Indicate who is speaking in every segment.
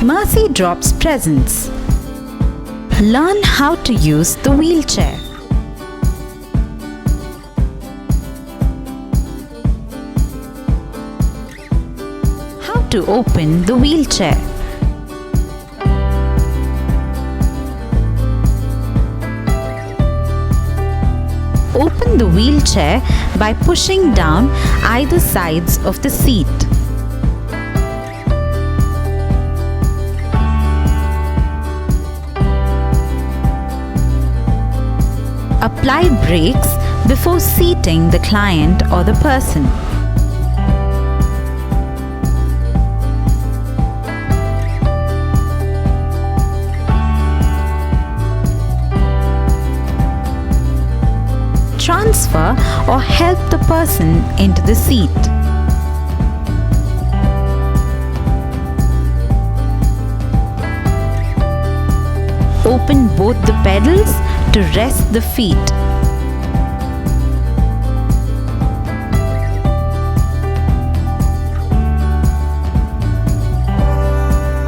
Speaker 1: Mercy Drops presents. Learn how to use the wheelchair. How to open the wheelchair. Open the wheelchair by pushing down either sides of the seat. Apply brakes before seating the client or the person. Transfer or help the person into the seat. Open both the pedals to rest the feet.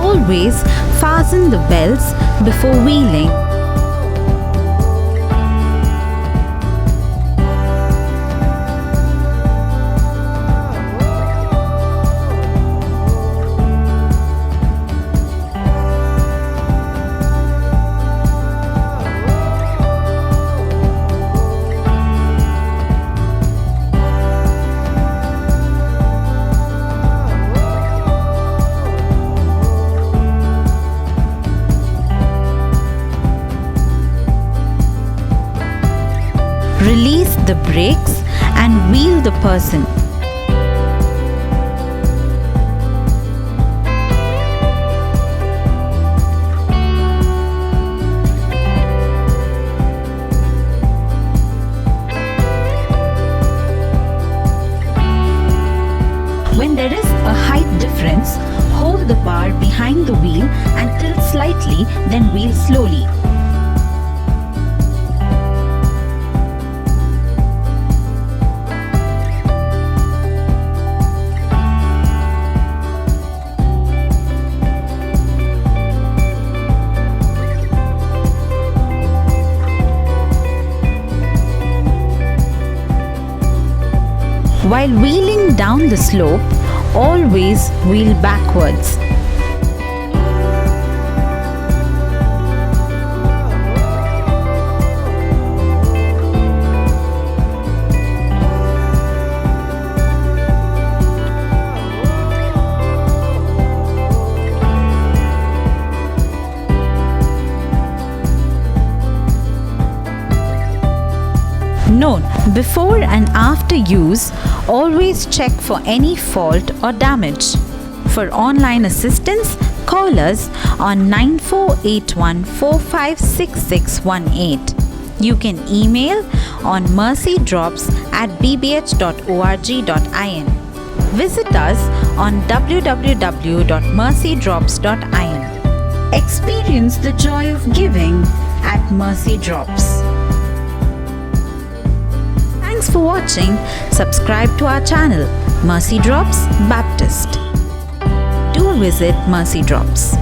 Speaker 1: Always fasten the belts before wheeling. Release the brakes and wheel the person. When there is a height difference, hold the bar behind the wheel and tilt slightly, then wheel slowly. While wheeling down the slope, always wheel backwards. Note: before and after use, always check for any fault or damage. For online assistance, call us on 9481456618. You can email on mercydrops@bbh.org.in. Visit us on www.mercydrops.in. Experience the joy of giving at Mercy Drops. Thanks for watching. Subscribe to our channel, Mercy Drops Baptist. Do visit Mercy Drops.